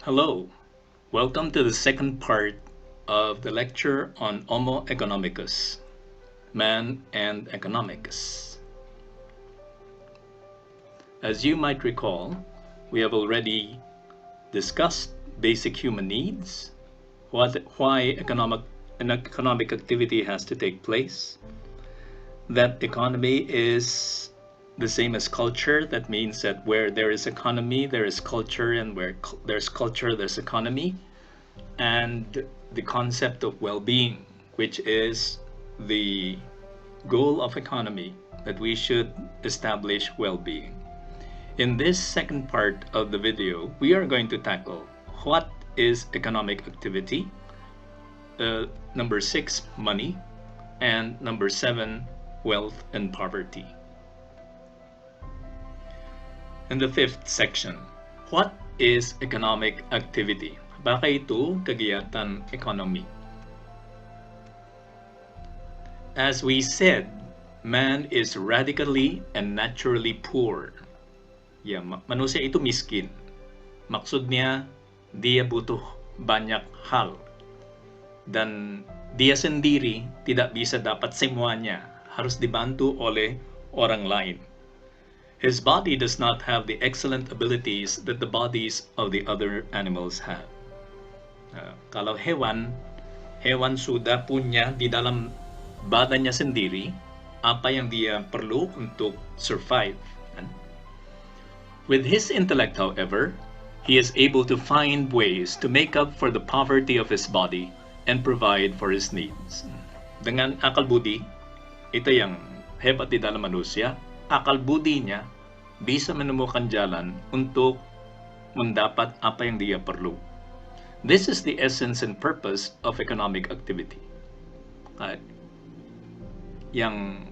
Hello, welcome to the second part of the lecture on Homo economicus, man and economics. As you might recall, we have already discussed basic human needs, why economic activity has to take place, that economy is the same as culture. That means that where there is economy, there is culture, and where there's culture, there's economy. And the concept of well-being, which is the goal of economy, that we should establish well-being. In this second part of the video, we are going to tackle what is economic activity, number 6, money, and number 7, wealth and poverty. In the fifth section, what is economic activity? Baka ito kegiatan ekonomi. As we said, man is radically and naturally poor. Manusia itu miskin. Maksudnya, dia butuh banyak hal. Dan dia sendiri tidak bisa dapat semuanya. Harus dibantu oleh orang lain. His body does not have the excellent abilities that the bodies of the other animals have. Kalau hewan sudah punya di dalam badannya sendiri apa yang dia perlu untuk survive. With his intellect, however, he is able to find ways to make up for the poverty of his body and provide for his needs. Dengan akal budi, ito yang hebat di dalam manusia, akal budi niya bisa menemukan jalan untuk mendapat apa yang dia perlu. This is the essence and purpose of economic activity. Yang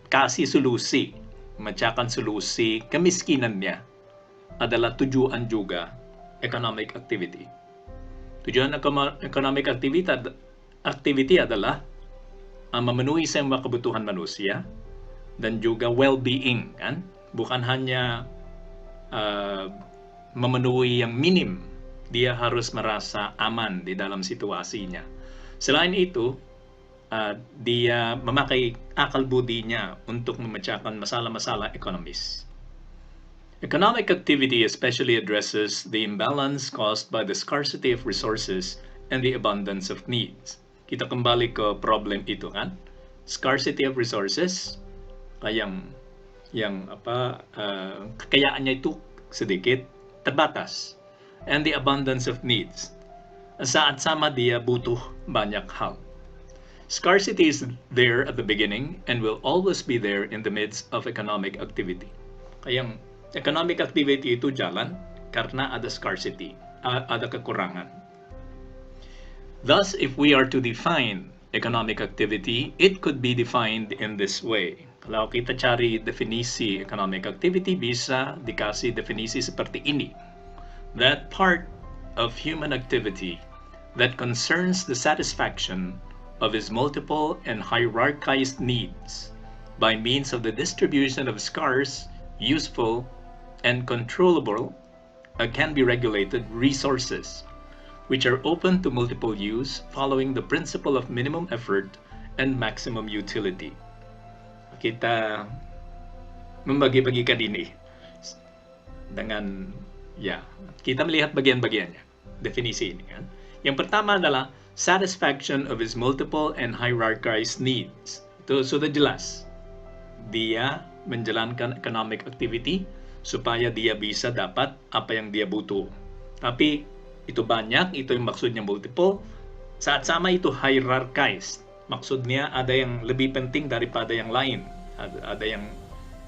kasih solusi, memecahkan solusi kemiskinan niya adalah tujuan juga economic activity. Tujuan economic activity adalah memenuhi semua kebutuhan manusia dan juga well-being, kan? Bukan hanya memenuhi yang minim, dia harus merasa aman di dalam situasinya. Selain itu, dia memakai akal budinya untuk memecahkan masalah-masalah ekonomis. Economic activity especially addresses the imbalance caused by the scarcity of resources and the abundance of needs. Kita kembali ke problem itu, kan? Scarcity of resources, kekayaannya itu sedikit, terbatas. And the abundance of needs. Saat sama dia butuh banyak hal. Scarcity is there at the beginning and will always be there in the midst of economic activity. Kaya economic activity itu jalan karena ada scarcity, ada kekurangan. Thus, if we are to define economic activity, it could be defined in this way. Kalau kita cari definisi economic activity, bisa dikasih definisi seperti ini. That part of human activity that concerns the satisfaction of his multiple and hierarchized needs by means of the distribution of scarce, useful, and controllable can be regulated resources, which are open to multiple use following the principle of minimum effort and maximum utility. Kita membagi-bagikan ini dengan, kita melihat bagian-bagiannya, definisi ini, kan? Yang pertama adalah satisfaction of his multiple and hierarchized needs. Itu sudah jelas. Dia menjalankan economic activity supaya dia bisa dapat apa yang dia butuh. Tapi itu banyak, itu yang maksudnya multiple. Saat sama itu hierarchized. Maksudnya ada yang lebih penting daripada yang lain. Ada yang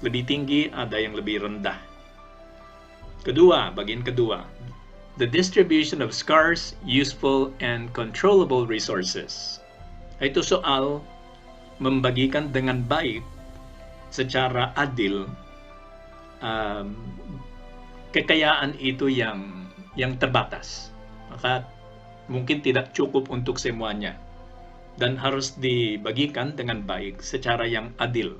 lebih tinggi, ada yang lebih rendah. Kedua, bagian kedua. The distribution of scarce, useful, and controllable resources. Ito soal membagikan dengan baik, secara adil, kekayaan itu yang terbatas. Maka mungkin tidak cukup untuk semuanya. Dan harus dibagikan dengan baik, secara yang adil.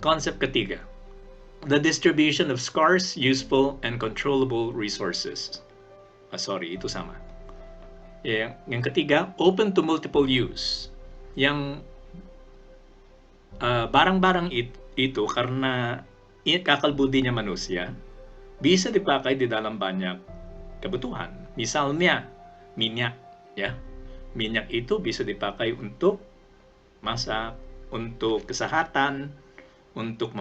Konsep ketiga. the distribution of scarce, useful, and controllable resources. Ito sama. Yang ketiga, open to multiple use. Yang barang-barang itu karena kakalbudinya manusia, bisa dipakai di dalam banyak kebutuhan. Misalnya, minyak. Ya. Minyak itu bisa dipakai untuk masak, untuk kesehatan, untuk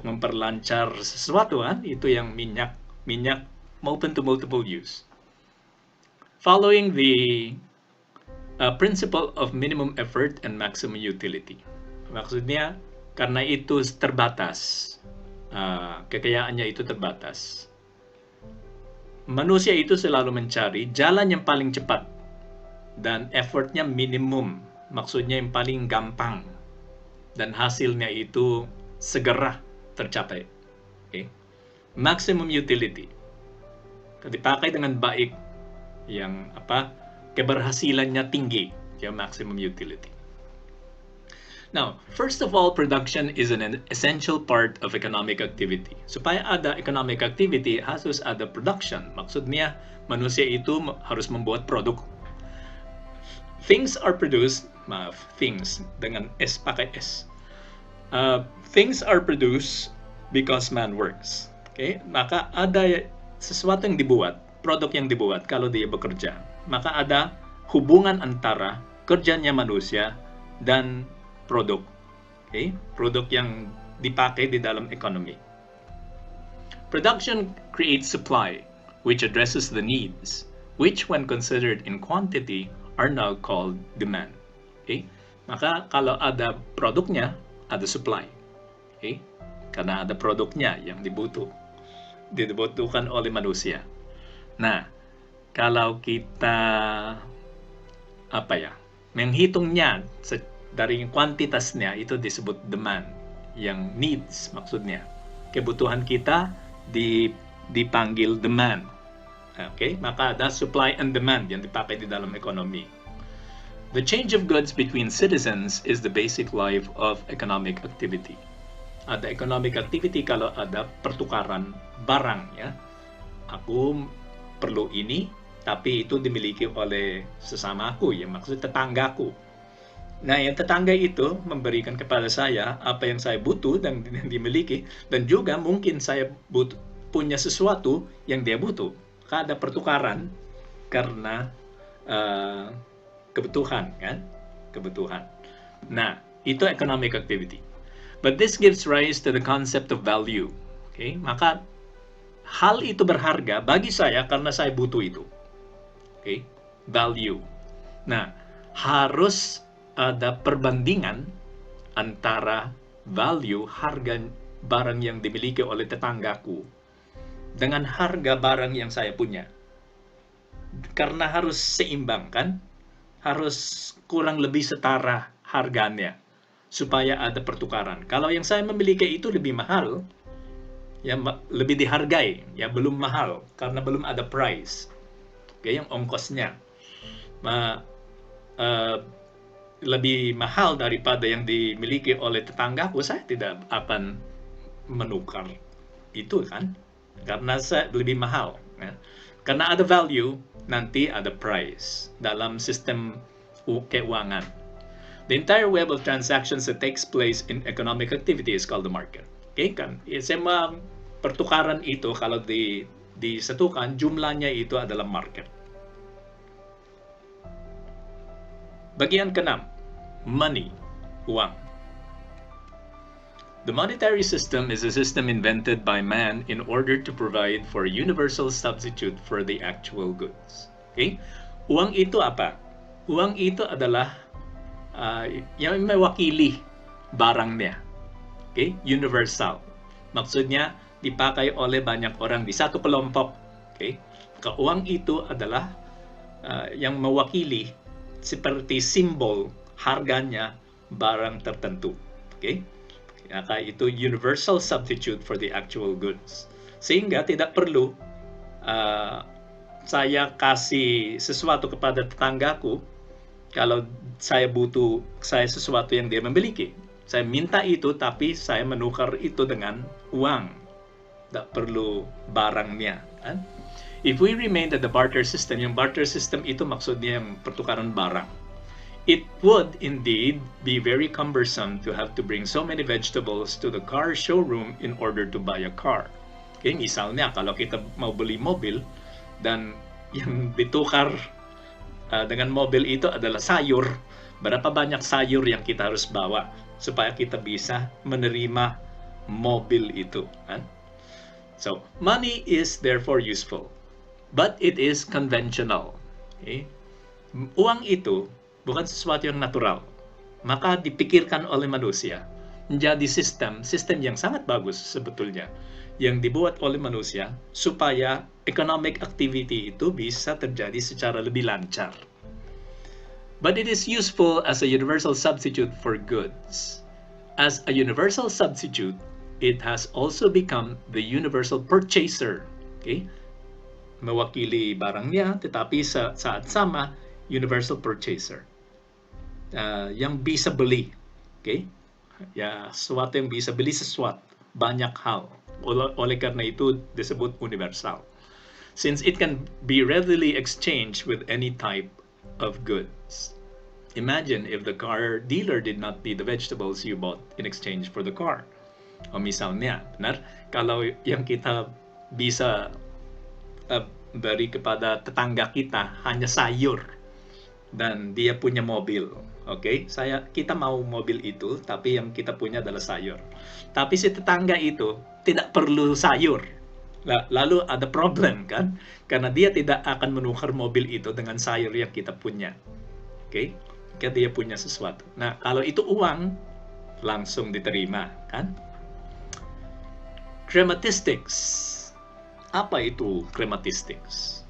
memperlancar sesuatu kan, itu yang minyak open to multiple use. Following the principle of minimum effort and maximum utility. Maksudnya karena itu terbatas, kekayaannya itu terbatas. Manusia itu selalu mencari jalan yang paling cepat dan effortnya minimum, maksudnya yang paling gampang, dan hasilnya itu segera tercapai. Okay? Maximum utility, dipakai dengan baik, yang keberhasilannya tinggi, ya, maximum utility. Now, first of all, production is an essential part of economic activity. Supaya ada economic activity, harus ada production. Maksudnya, manusia itu harus membuat produk. Things are produced, things dengan S pakai S. Things are produced because man works. Okay? Maka ada sesuatu yang dibuat, produk yang dibuat kalau dia bekerja. Maka ada hubungan antara kerjanya manusia dan produk. Okay? Produk yang dipakai di dalam ekonomi. Production creates supply, which addresses the needs, which when considered in quantity are now called demand. Okay? Maka kalau ada produknya, ada supply. Okay? Karena ada produknya yang dibutuhkan oleh manusia. Nah, kalau kita menghitungnya dari kuantitasnya, itu disebut demand, yang needs maksudnya. Kebutuhan kita dipanggil demand. Okay? Maka ada supply and demand yang dipakai di dalam ekonomi. The change of goods between citizens is the basic life of economic activity. Ada economic activity kalau ada pertukaran barang, ya. Aku perlu ini, tapi itu dimiliki oleh sesama aku, ya, maksud tetanggaku. Nah, yang tetangga itu memberikan kepada saya apa yang saya butuh dan dimiliki, dan juga mungkin saya punya sesuatu yang dia butuh. Ada pertukaran karena kebutuhan, kan? Kebutuhan. Nah, itu economic activity. But this gives rise to the concept of value. Okay? Maka hal itu berharga bagi saya karena saya butuh itu. Okay? Value. Nah, harus ada perbandingan antara value, harga barang yang dimiliki oleh tetanggaku dengan harga barang yang saya punya. Karena harus seimbang, kan? Harus kurang lebih setara harganya supaya ada pertukaran. Kalau yang saya memiliki itu lebih mahal, ya lebih dihargai, ya belum mahal karena belum ada price. Okay, yang ongkosnya lebih mahal daripada yang dimiliki oleh tetanggaku, saya tidak akan menukar itu, kan? Karena saya lebih mahal, ya. Karena ada value, nanti ada price dalam sistem keuangan. The entire web of transactions that takes place in economic activity is called the market. Okay, kan? Semua pertukaran itu kalau disatukan, jumlahnya itu adalah market. Bagian ke-6, money, uang. The monetary system is a system invented by man in order to provide for a universal substitute for the actual goods. Okay? Uang itu apa? Uang itu adalah yang mewakili barangnya. Okay? Universal. Maksudnya dipakai oleh banyak orang di satu kelompok. Okay? Uang itu adalah yang mewakili seperti simbol harganya barang tertentu. Okay? Maka itu universal substitute for the actual goods. Sehingga tidak perlu saya kasih sesuatu kepada tetanggaku kalau saya butuh sesuatu yang dia memiliki. Saya minta itu, tapi saya menukar itu dengan uang. Tidak perlu barangnya. Kan? If we remain at the barter system, yung barter system itu maksudnya yung pertukaran barang. It would indeed be very cumbersome to have to bring so many vegetables to the car showroom in order to buy a car. Okay, misalnya kalau kita mau beli mobil dan yang ditukar dengan mobil itu adalah sayur, berapa banyak sayur yang kita harus bawa supaya kita bisa menerima mobil itu, kan? So, money is therefore useful, but it is conventional. Okay? Uang itu bukan sesuatu yang natural, maka dipikirkan oleh manusia menjadi sistem yang sangat bagus sebetulnya, yang dibuat oleh manusia supaya economic activity itu bisa terjadi secara lebih lancar. But it is useful as a universal substitute for goods. As a universal substitute, it has also become the universal purchaser. Okay? Mewakili barangnya, tetapi saat sama, universal purchaser. Yang bisa beli. Okay? Ya, sesuatu yang bisa beli sesuatu. Banyak hal. Oleh karena itu disebut universal. Since it can be readily exchanged with any type of goods. Imagine if the car dealer did not need the vegetables you bought in exchange for the car. O misalnya, benar, kalau yang kita bisa beri kepada tetangga kita hanya sayur dan dia punya mobil. Oke, kita mau mobil itu, tapi yang kita punya adalah sayur. Tapi si tetangga itu tidak perlu sayur. Lalu ada problem kan? Karena dia tidak akan menukar mobil itu dengan sayur yang kita punya. Oke, karena dia punya sesuatu. Nah, kalau itu uang, langsung diterima kan? Chrematistics. Apa itu chrematistics?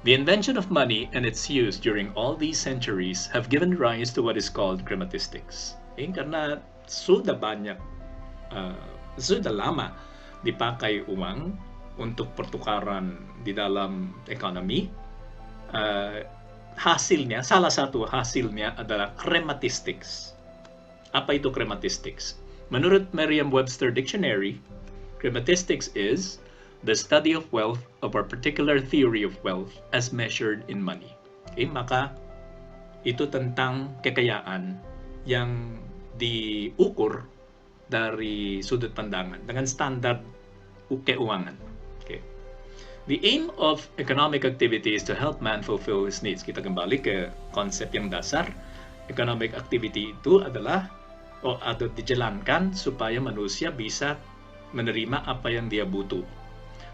The invention of money and its use during all these centuries have given rise to what is called chrematistics. Karena sudah lama dipakai uang untuk pertukaran di dalam ekonomi. Salah satu hasilnya adalah chrematistics. Apa itu chrematistics? Menurut Merriam-Webster Dictionary, chrematistics is the study of wealth of a particular theory of wealth as measured in money. Okay, maka itu tentang kekayaan yang diukur dari sudut pandangan dengan standar keuangan. Okay. The aim of economic activity is to help man fulfill his needs. Kita kembali ke konsep yang dasar. Economic activity itu adalah atau dijalankan supaya manusia bisa menerima apa yang dia butuh.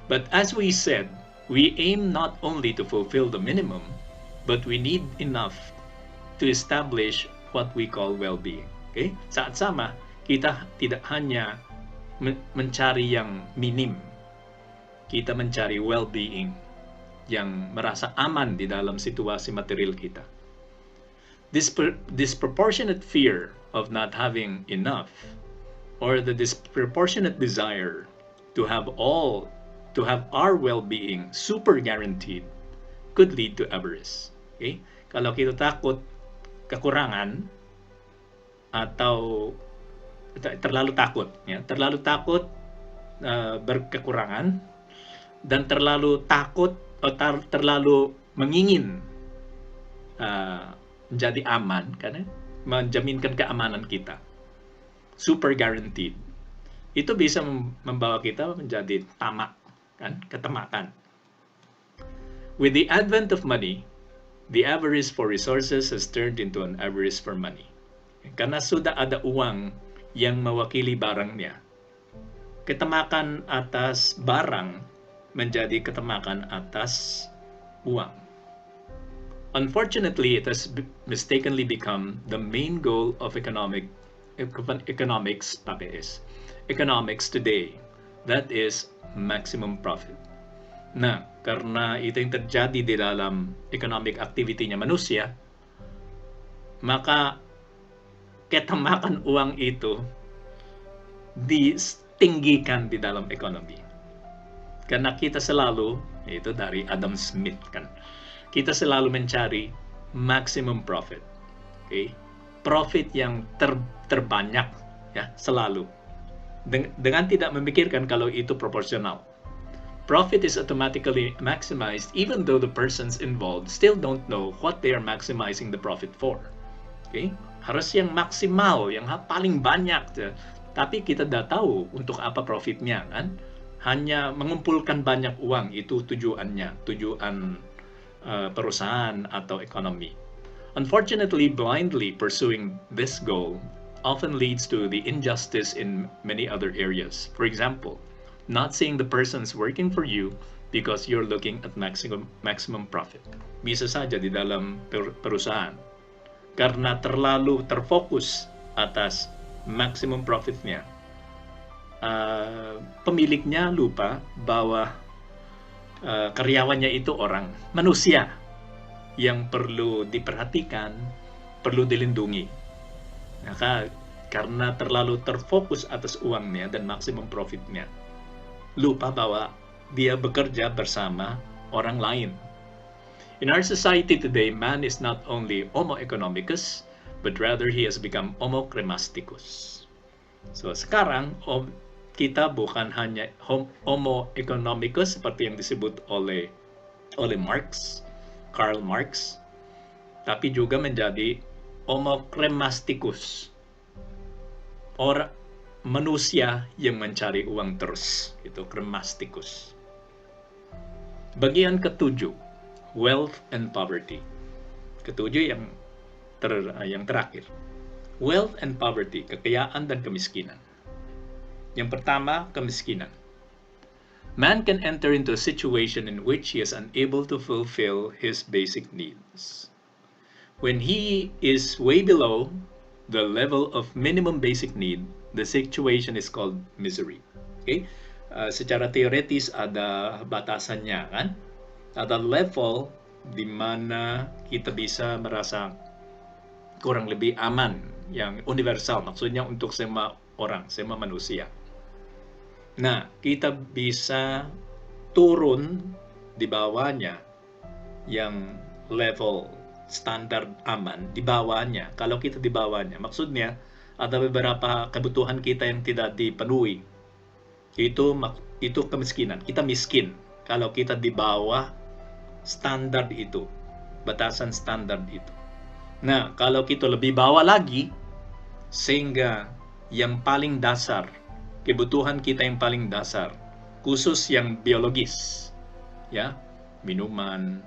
But as we said, we aim not only to fulfill the minimum, but we need enough to establish what we call well-being. Okay? Saat sama, kita tidak hanya mencari yang minim, kita mencari well-being, yang merasa aman di dalam situasi material kita. Disproportionate fear of not having enough, or the disproportionate desire to have our well-being super guaranteed could lead to avarice. Okay? Kalau kita takut kekurangan atau terlalu takut berkekurangan dan terlalu takut atau terlalu mengingin menjadi aman, karena menjaminkan keamanan kita, super guaranteed, itu bisa membawa kita menjadi tamak. Kan, ketamakan. With the advent of money, the avarice for resources has turned into an avarice for money. Karena sudah ada uang yang mewakili barangnya. Ketamakan atas barang menjadi ketamakan atas uang. Unfortunately, it has mistakenly become the main goal of economics today. That is maximum profit. Nah, karena itu yang terjadi di dalam economic activity-nya manusia, maka ketamakan uang itu ditinggikan di dalam ekonomi. Karena kita selalu, itu dari Adam Smith kan, kita selalu mencari maximum profit. Okay? Profit yang terbanyak Ya, selalu. Dengan tidak memikirkan kalau itu proporsional. Profit is automatically maximized even though the persons involved still don't know what they are maximizing the profit for. Okay? Harus yang maksimal, yang paling banyak. Tapi kita tidak tahu untuk apa profitnya, kan? Hanya mengumpulkan banyak uang itu tujuannya, tujuan perusahaan atau ekonomi. Unfortunately, blindly pursuing this goal often leads to the injustice in many other areas. For example, not seeing the persons working for you because you're looking at maximum profit. Bisa saja di dalam perusahaan karena terlalu terfokus atas maximum profitnya, pemiliknya lupa bahwa karyawannya itu orang, manusia yang perlu diperhatikan, perlu dilindungi. Maka karena terlalu terfokus atas uangnya dan maksimum profitnya, lupa bahwa dia bekerja bersama orang lain. In our society today, man is not only homo economicus, but rather he has become homo cremasticus. So sekarang kita bukan hanya homo economicus seperti yang disebut oleh Karl Marx, tapi juga menjadi homo cremasticus, orang manusia yang mencari uang terus, itu cremasticus. Bagian ketujuh, wealth and poverty. Ketujuh yang terakhir. Wealth and poverty, kekayaan dan kemiskinan. Yang pertama, kemiskinan. Man can enter into a situation in which he is unable to fulfill his basic needs. When he is way below the level of minimum basic need, the situation is called misery. Okay? Secara teoretis ada batasannya, kan? Ada level di mana kita bisa merasa kurang lebih aman, yang universal, maksudnya untuk semua orang, semua manusia. Nah, kita bisa turun di bawahnya, yang level standar aman, di bawahnya. Kalau kita di bawahnya, maksudnya ada beberapa kebutuhan kita yang tidak dipenuhi. Itu kemiskinan. Kita miskin kalau kita di bawah standar itu, batasan standar itu. Nah, kalau kita lebih bawah lagi, sehingga yang paling dasar, kebutuhan kita yang paling dasar, khusus yang biologis, ya, minuman,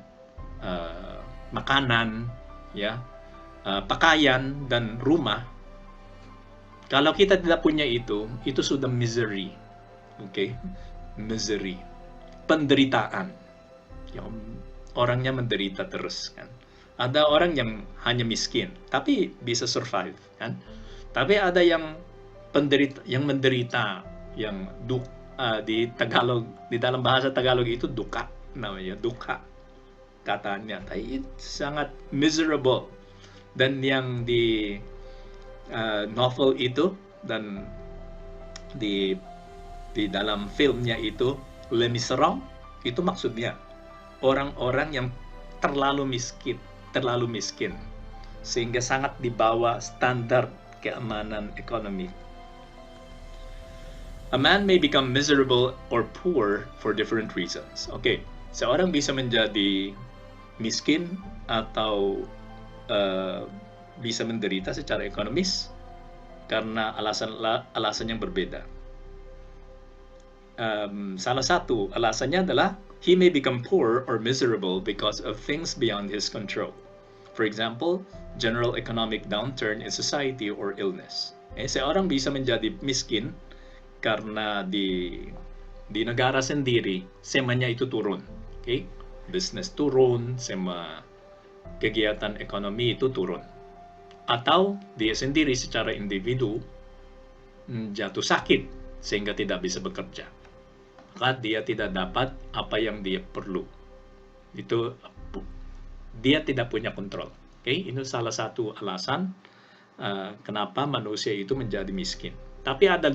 makanan, ya, pakaian dan rumah. Kalau kita tidak punya itu sudah misery, okay? Misery, penderitaan. Yang orangnya menderita terus, kan? Ada orang yang hanya miskin, tapi bisa survive, kan? Tapi ada yang menderita, yang di Tagalog, di dalam bahasa Tagalog itu duka, namanya duka katanya, tapi sangat miserable. Dan yang di novel itu dan di dalam filmnya itu Les Miserables, itu maksudnya orang-orang yang terlalu miskin sehingga sangat di bawah standar keamanan ekonomi. A man may become miserable or poor for different reasons. Okay, seorang bisa menjadi miskin atau bisa menderita secara ekonomis karena alasan yang berbeda. Salah satu alasannya adalah he may become poor or miserable because of things beyond his control. For example, general economic downturn in society or illness. Seorang bisa menjadi miskin karena di negara sendiri semuanya itu turun. Okay? Business turun, semua kegiatan ekonomi itu turun. Atau dia sendiri secara individu jatuh sakit sehingga tidak bisa bekerja. Maka dia tidak dapat apa yang dia perlu. Itu dia tidak punya kontrol. Okay? Ini salah satu alasan kenapa manusia itu menjadi miskin. Tapi ada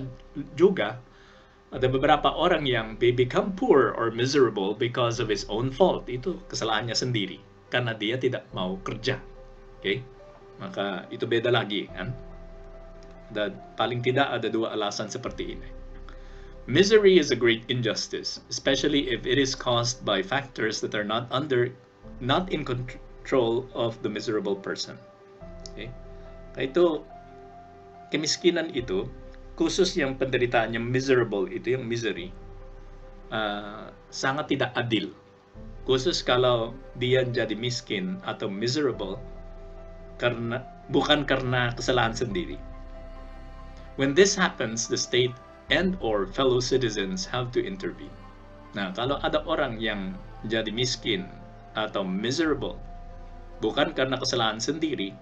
beberapa orang yang they become poor or miserable because of his own fault. Itu kesalahannya sendiri karena dia tidak mau kerja. Okay? Maka itu beda lagi, kan? paling tidak ada dua alasan seperti ini. Misery is a great injustice, especially if it is caused by factors that are not in control of the miserable person. Okay? Ito, kemiskinan itu, khusus yang penderitaannya miserable, itu yung misery, sangat tidak adil. Khusus kalau dia jadi miskin atau miserable bukan karena kesalahan sendiri. When this happens, the state and or fellow citizens have to intervene. Nah, kalau ada orang yang jadi miskin atau miserable bukan karena kesalahan sendiri,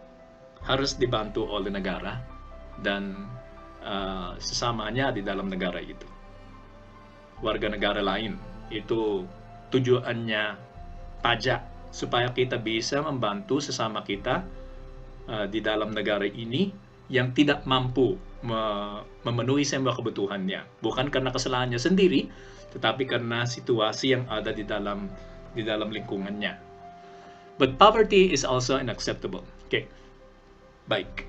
harus dibantu oleh negara dan sesamanya di dalam negara itu. Warga negara lain, itu tujuannya pajak supaya kita bisa membantu sesama kita di dalam negara ini yang tidak mampu memenuhi semua kebutuhannya, bukan karena kesalahannya sendiri, tetapi karena situasi yang ada di dalam lingkungannya. But poverty is also unacceptable. Okay, baik,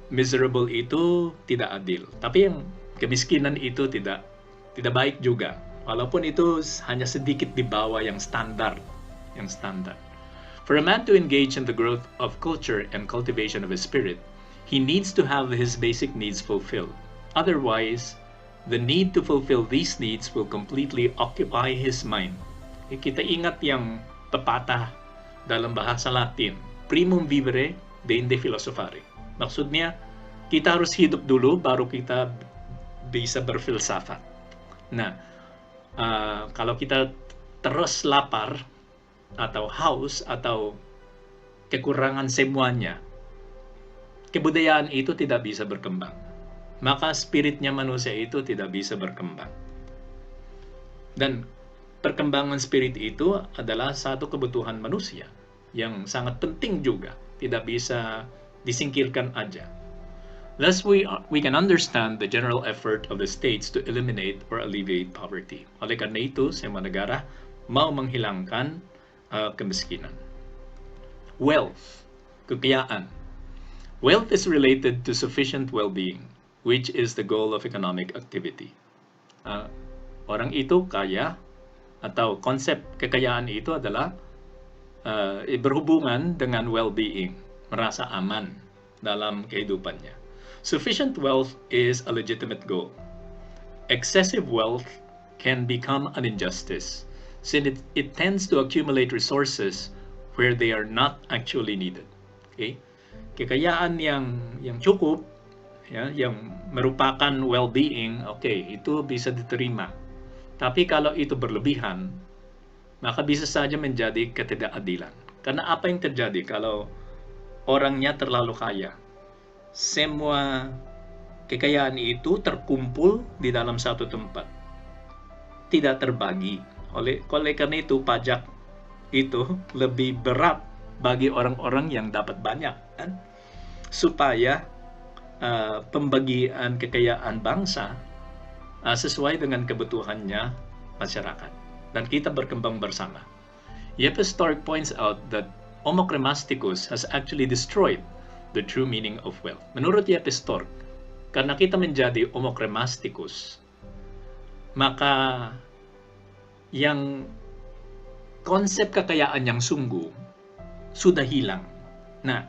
miserable itu tidak adil, tapi yang kemiskinan itu tidak baik juga, walaupun itu hanya sedikit di bawah yang standar. For a man to engage in the growth of culture and cultivation of his spirit, he needs to have his basic needs fulfilled. Otherwise, the need to fulfill these needs will completely occupy his mind. Kita ingat yang pepatah dalam bahasa Latin, primum vivere deinde philosophare. Maksudnya, kita harus hidup dulu baru kita bisa berfilsafat. Nah, kalau kita terus lapar atau haus atau kekurangan semuanya, kebudayaan itu tidak bisa berkembang. Maka spiritnya manusia itu tidak bisa berkembang. Dan perkembangan spirit itu adalah satu kebutuhan manusia yang sangat penting juga, tidak bisa disingkirkan aja. Thus we can understand the general effort of the states to eliminate or alleviate poverty. Oleh karena itu, semua negara mau menghilangkan kemiskinan. Wealth, kekayaan. Wealth is related to sufficient well-being, which is the goal of economic activity. Orang itu kaya, atau konsep kekayaan itu adalah berhubungan dengan well-being, merasa aman dalam kehidupannya. Sufficient wealth is a legitimate goal. Excessive wealth can become an injustice, since it tends to accumulate resources where they are not actually needed. Okay? Kekayaan yang cukup, ya, yang merupakan well-being, okay, itu bisa diterima. Tapi kalau itu berlebihan, maka bisa saja menjadi ketidakadilan. Karena apa yang terjadi kalau orangnya terlalu kaya? Semua kekayaan itu terkumpul di dalam satu tempat, tidak terbagi. Oleh karena itu, pajak itu lebih berat bagi orang-orang yang dapat banyak, kan? Supaya pembagian kekayaan bangsa sesuai dengan kebutuhannya masyarakat, dan kita berkembang bersama. Yepes Stark points out that Homo crematicus has actually destroyed the true meaning of wealth. Menurut Yepes Stark, karena kita menjadi Homo crematicus, maka yang konsep kekayaan yang sungguh sudah hilang. Nah,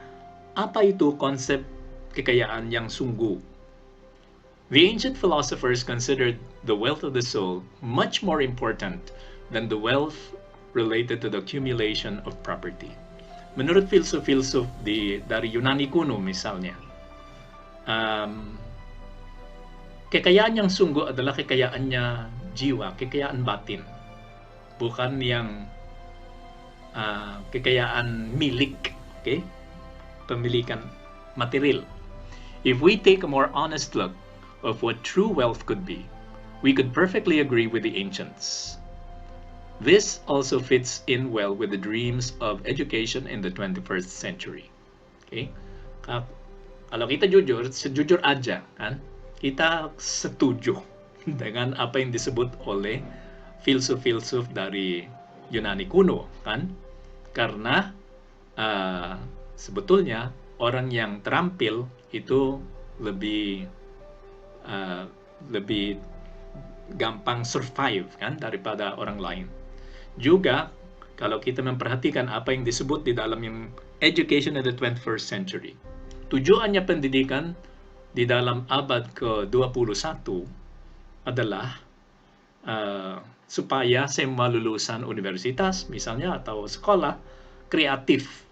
apa itu konsep kekayaan yang sungguh? The ancient philosophers considered the wealth of the soul much more important than the wealth related to the accumulation of property. Menurut filsuf-filsuf dari Yunani kuno misalnya, kekayaan yang sungguh adalah kekayaannya jiwa, kekayaan batin, bukan yang kekayaan milik, okay? Pemilikan material. If we take a more honest look of what true wealth could be, we could perfectly agree with the ancients. This also fits in well with the dreams of education in the 21st century. Okay? Kalau kita sejujur aja, kan? Kita setuju dengan apa yang disebut oleh filsuf-filsuf dari Yunani kuno, kan? Karena sebetulnya orang yang terampil itu lebih lebih gampang survive kan daripada orang lain. Juga kalau kita memperhatikan apa yang disebut di dalam yang education in the 21st century. Tujuannya pendidikan di dalam abad ke-21 adalah supaya semua lulusan universitas misalnya atau sekolah kreatif,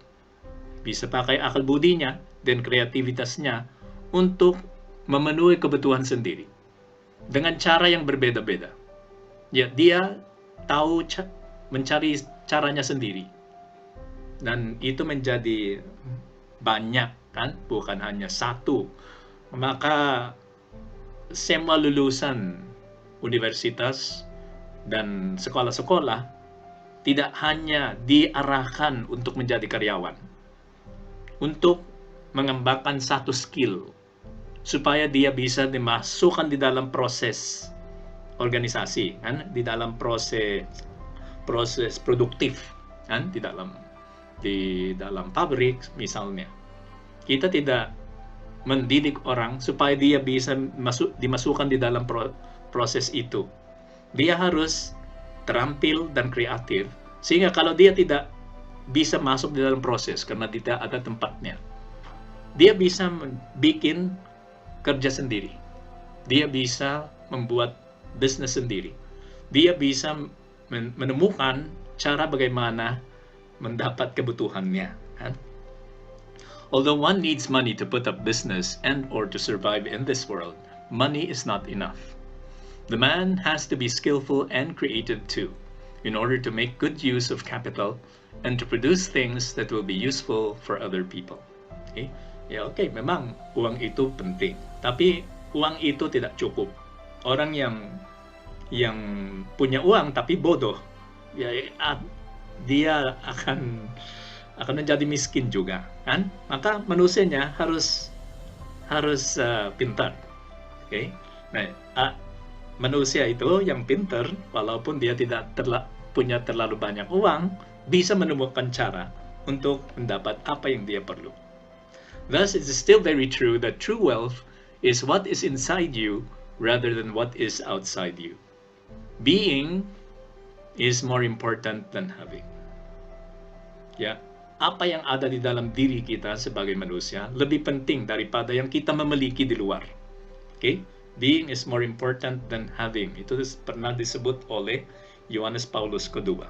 bisa pakai akal budinya dan kreativitasnya untuk memenuhi kebutuhan sendiri dengan cara yang berbeda-beda. Ya, dia tahu mencari caranya sendiri. Dan itu menjadi banyak kan, bukan hanya satu. Maka semua lulusan universitas dan sekolah-sekolah tidak hanya diarahkan untuk menjadi karyawan, untuk mengembangkan satu skill supaya dia bisa dimasukkan di dalam proses organisasi kan, di dalam proses produktif kan, di dalam pabrik misalnya. Kita tidak mendidik orang supaya dia bisa dimasukkan di dalam proses itu. Dia harus terampil dan kreatif sehingga kalau dia tidak bisa masuk di dalam proses karena tidak ada tempatnya, dia bisa bikin kerja sendiri. Dia bisa membuat bisnis sendiri. Dia bisa menemukan cara bagaimana mendapat kebutuhannya. Kan? Although one needs money to put up business and or to survive in this world, money is not enough. The man has to be skillful and creative too, in order to make good use of capital and to produce things that will be useful for other people. Okay? Ya oke, memang uang itu penting, tapi uang itu tidak cukup. Orang yang punya uang tapi bodoh, ya dia akan menjadi miskin juga, kan? Maka manusianya harus pintar, oke? Nah, manusia itu yang pintar, walaupun dia tidak punya terlalu banyak uang, bisa menemukan cara untuk mendapat apa yang dia perlu. Thus, it is still very true that true wealth is what is inside you rather than what is outside you. Being is more important than having. Ya, apa yang ada di dalam diri kita sebagai manusia lebih penting daripada yang kita memiliki di luar. Okay? Being is more important than having. Itu pernah disebut oleh Yohanes Paulus II.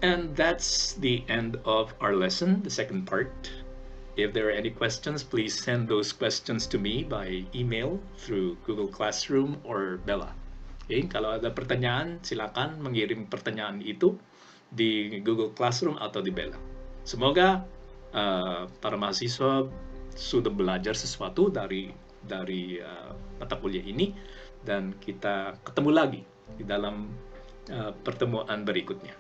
And that's the end of our lesson, the second part. If there are any questions, please send those questions to me by email through Google Classroom or Bella. Okay? Kalau ada pertanyaan, silakan mengirim pertanyaan itu di Google Classroom atau di Bella. Semoga para mahasiswa sudah belajar sesuatu dari mata kuliah ini, dan kita ketemu lagi di dalam pertemuan berikutnya.